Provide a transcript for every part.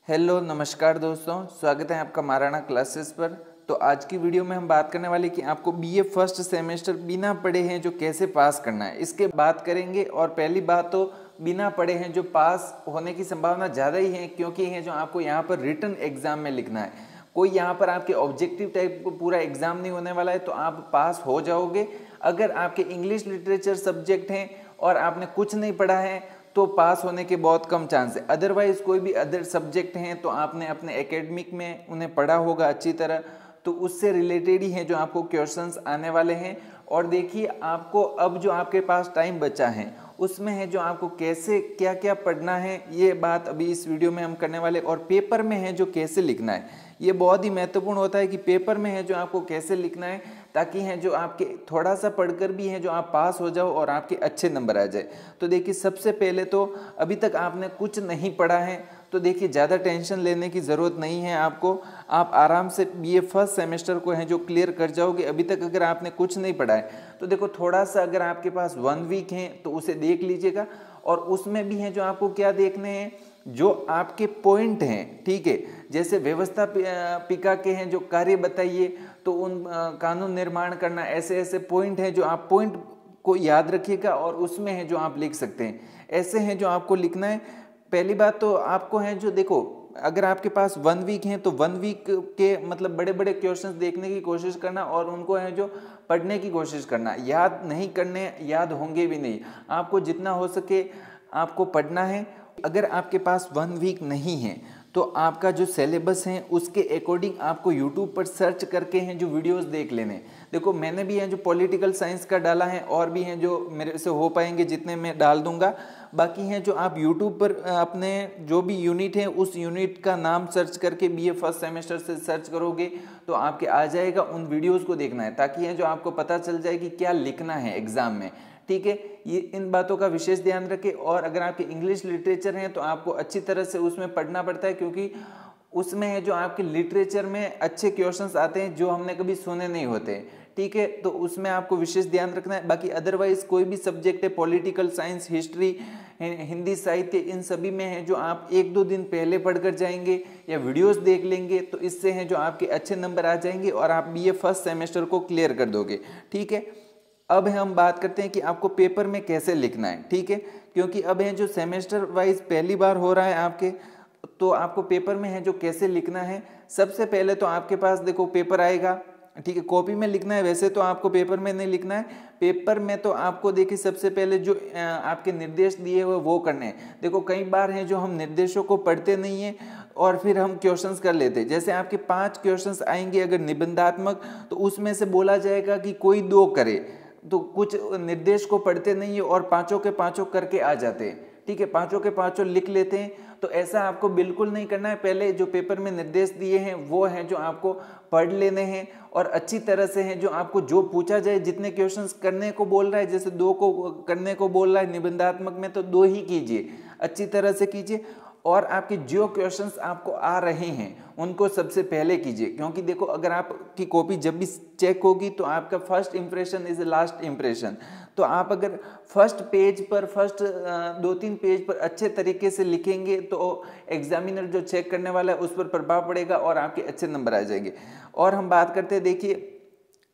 Hello नमस्कार दोस्तों, स्वागत है आपका महाराणा क्लासेस पर। तो आज की वीडियो में हम बात करने वाले कि आपको बीए फर्स्ट सेमेस्टर बिना पढ़े हैं जो कैसे पास करना है, इसके बात करेंगे। और पहली बात तो बिना पढ़े हैं जो पास होने की संभावना ज़्यादा ही है, क्योंकि है जो आपको यहाँ पर रिटन एग्जाम में लिखना है। कोई यहाँ पर आपके ऑब्जेक्टिव टाइप पूरा एग्जाम नहीं होने वाला है, तो आप पास हो जाओगे। अगर आपके इंग्लिश लिटरेचर सब्जेक्ट हैं और आपने कुछ नहीं पढ़ा है तो पास होने के बहुत कम चांस है। अदरवाइज कोई भी अदर सब्जेक्ट हैं तो आपने अपने एकेडमिक में उन्हें पढ़ा होगा अच्छी तरह, तो उससे रिलेटेड ही है जो आपको क्वेश्चंस आने वाले हैं। और देखिए, आपको अब जो आपके पास टाइम बचा है उसमें है जो आपको कैसे क्या क्या पढ़ना है, ये बात अभी इस वीडियो में हम करने वाले। और पेपर में है जो कैसे लिखना है, ये बहुत ही महत्वपूर्ण होता है कि पेपर में है जो आपको कैसे लिखना है, ताकि है जो आपके थोड़ा सा पढ़कर भी है जो आप पास हो जाओ और आपके अच्छे नंबर आ जाए। तो देखिए, सबसे पहले तो अभी तक आपने कुछ नहीं पढ़ा है तो देखिए ज़्यादा टेंशन लेने की ज़रूरत नहीं है आपको। आप आराम से बीए फर्स्ट सेमेस्टर को है जो क्लियर कर जाओगे। अभी तक अगर आपने कुछ नहीं पढ़ा है तो देखो, थोड़ा सा अगर आपके पास 1 वीक है तो उसे देख लीजिएगा। और उसमें भी है जो आपको क्या देखने हैं, जो आपके पॉइंट हैं, ठीक है। जैसे व्यवस्थापिका के हैं जो कार्य बताइए, तो उन कानून निर्माण करना, ऐसे ऐसे पॉइंट हैं जो आप पॉइंट को याद रखिएगा और उसमें है जो आप लिख सकते हैं। ऐसे हैं जो आपको लिखना है। पहली बात तो आपको है जो देखो, अगर आपके पास 1 वीक है तो 1 वीक के मतलब बड़े बड़े क्वेश्चंस देखने की कोशिश करना और उनको है जो पढ़ने की कोशिश करना। याद नहीं करने, याद होंगे भी नहीं। आपको जितना हो सके आपको पढ़ना है। अगर आपके पास 1 वीक नहीं है तो आपका जो सिलेबस है उसके अकॉर्डिंग आपको यूट्यूब पर सर्च करके हैं जो वीडियोस देख लेने। देखो, मैंने भी हैं जो पॉलिटिकल साइंस का डाला है और भी हैं जो मेरे से हो पाएंगे जितने मैं डाल दूंगा। बाकी हैं जो आप यूट्यूब पर अपने जो भी यूनिट है उस यूनिट का नाम सर्च करके बीए फर्स्ट सेमेस्टर से सर्च करोगे तो आपके आ जाएगा। उन वीडियोज़ को देखना है ताकि है जो आपको पता चल जाए कि क्या लिखना है एग्जाम में, ठीक है। ये इन बातों का विशेष ध्यान रखें। और अगर आपके इंग्लिश लिटरेचर हैं तो आपको अच्छी तरह से उसमें पढ़ना पड़ता है, क्योंकि उसमें है जो आपके लिटरेचर में अच्छे क्वेश्चंस आते हैं जो हमने कभी सुने नहीं होते, ठीक है। तो उसमें आपको विशेष ध्यान रखना है। बाकी अदरवाइज कोई भी सब्जेक्ट है, पॉलिटिकल साइंस, हिस्ट्री, हिंदी साहित्य, इन सभी में है जो आप 1-2 दिन पहले पढ़कर जाएंगे या वीडियोस देख लेंगे तो इससे है जो आपके अच्छे नंबर आ जाएंगे और आप बीए फर्स्ट सेमेस्टर को क्लियर कर दोगे, ठीक है। अब हम बात करते हैं कि आपको पेपर में कैसे लिखना है, ठीक है। क्योंकि अब है जो सेमेस्टर वाइज पहली बार हो रहा है आपके, तो आपको पेपर में है जो कैसे लिखना है। सबसे पहले तो आपके पास देखो पेपर आएगा, ठीक है। कॉपी में लिखना है, वैसे तो आपको पेपर में नहीं लिखना है। पेपर में तो आपको देखिए सबसे पहले जो आपके निर्देश दिए हुए वो करने हैं। देखो, कई बार हैं जो हम निर्देशों को पढ़ते नहीं हैं और फिर हम क्वेश्चंस कर लेते हैं। जैसे आपके 5 क्वेश्चंस आएंगे अगर निबंधात्मक, तो उसमें से बोला जाएगा कि कोई 2 करे, तो कुछ निर्देश को पढ़ते नहीं है और 5 के 5 करके आ जाते हैं, ठीक है। 5 के 5 लिख लेते हैं। तो ऐसा आपको बिल्कुल नहीं करना है। पहले जो पेपर में निर्देश दिए हैं वो हैं जो आपको पढ़ लेने हैं और अच्छी तरह से हैं जो आपको जो पूछा जाए, जितने क्वेश्चंस करने को बोल रहा है, जैसे 2 को करने को बोल रहा है निबंधात्मक में तो 2 ही कीजिए, अच्छी तरह से कीजिए। और आपके जो क्वेश्चंस आपको आ रहे हैं उनको सबसे पहले कीजिए, क्योंकि देखो, अगर आपकी कॉपी जब भी चेक होगी तो आपका first impression is last impression. तो आप अगर फर्स्ट पेज पर, फर्स्ट 2-3 पेज पर अच्छे तरीके से लिखेंगे तो एग्जामिनर जो चेक करने वाला है उस पर प्रभाव पड़ेगा और आपके अच्छे नंबर आ जाएंगे। और हम बात करते हैं, देखिए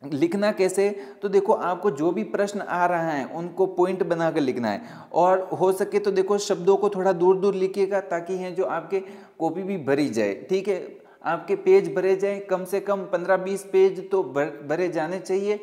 लिखना कैसे। तो देखो, आपको जो भी प्रश्न आ रहा है उनको पॉइंट बनाकर लिखना है। और हो सके तो देखो, शब्दों को थोड़ा दूर दूर लिखिएगा ताकि है जो आपके कॉपी भी भरी जाए, ठीक है। आपके पेज भरे जाएं, कम से कम 15-20 पेज तो भरे जाने चाहिए।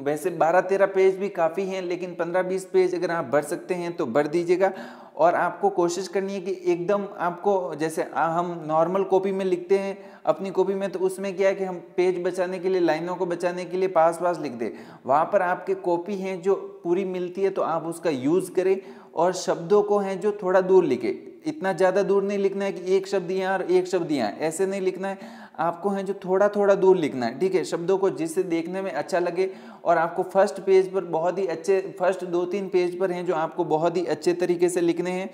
वैसे 12-13 पेज भी काफ़ी हैं, लेकिन 15-20 पेज अगर आप भर सकते हैं तो भर दीजिएगा। और आपको कोशिश करनी है कि एकदम आपको, जैसे हम नॉर्मल कॉपी में लिखते हैं अपनी कॉपी में, तो उसमें क्या है कि हम पेज बचाने के लिए, लाइनों को बचाने के लिए पास पास लिख दें। वहाँ पर आपके कॉपी हैं जो पूरी मिलती है तो आप उसका यूज़ करें। और शब्दों को हैं जो थोड़ा दूर लिखे, इतना ज़्यादा दूर नहीं लिखना है कि एक शब्द यहाँ और एक शब्द यहाँ, ऐसे नहीं लिखना है। आपको है जो थोड़ा थोड़ा दूर लिखना है, ठीक है, शब्दों को, जिससे देखने में अच्छा लगे। और आपको फर्स्ट पेज पर बहुत ही अच्छे, फर्स्ट 2-3 पेज पर हैं जो आपको बहुत ही अच्छे तरीके से लिखने हैं।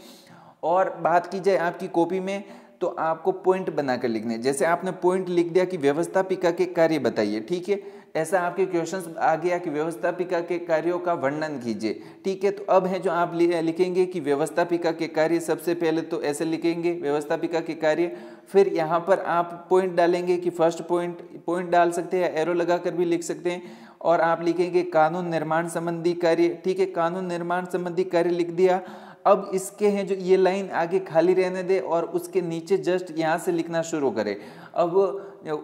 और बात की जाए आपकी कॉपी में, तो आपको पॉइंट बनाकर लिखने। जैसे आपने पॉइंट लिख दिया कि व्यवस्थापिका के कार्य बताइए, ठीक है, ऐसा आपके क्वेश्चंस आ गया कि व्यवस्थापिका के कार्यों का वर्णन कीजिए, ठीक है। तो अब है जो आप लिखेंगे कि व्यवस्थापिका के कार्य, सबसे पहले तो ऐसे लिखेंगे व्यवस्थापिका के कार्य, फिर यहाँ पर आप पॉइंट डालेंगे कि फर्स्ट पॉइंट डाल सकते हैं, एरो लगाकर भी लिख सकते हैं, और आप लिखेंगे कानून निर्माण संबंधी कार्य, ठीक है, कानून निर्माण संबंधी कार्य लिख दिया। अब इसके हैं जो ये लाइन आगे खाली रहने दे और उसके नीचे जस्ट यहाँ से लिखना शुरू करें। अब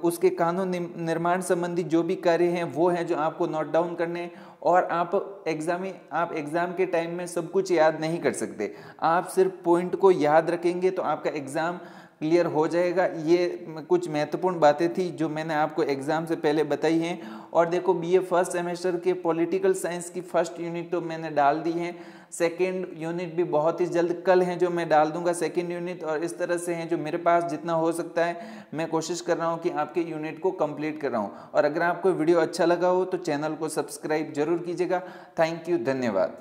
उसके कानून निर्माण संबंधी जो भी कार्य हैं वो हैं जो आपको नोट डाउन करने हैं। और आप एग्ज़ाम के टाइम में सब कुछ याद नहीं कर सकते, आप सिर्फ पॉइंट को याद रखेंगे तो आपका एग्ज़ाम क्लियर हो जाएगा। ये कुछ महत्वपूर्ण बातें थी जो मैंने आपको एग्ज़ाम से पहले बताई हैं। और देखो बीए फर्स्ट सेमेस्टर के पॉलिटिकल साइंस की फर्स्ट यूनिट तो मैंने डाल दी है, सेकंड यूनिट भी बहुत ही जल्द कल है जो मैं डाल दूंगा सेकंड यूनिट। और इस तरह से हैं जो मेरे पास जितना हो सकता है मैं कोशिश कर रहा हूं कि आपके यूनिट को कंप्लीट कर रहा हूं। और अगर आपको वीडियो अच्छा लगा हो तो चैनल को सब्सक्राइब जरूर कीजिएगा। थैंक यू, धन्यवाद।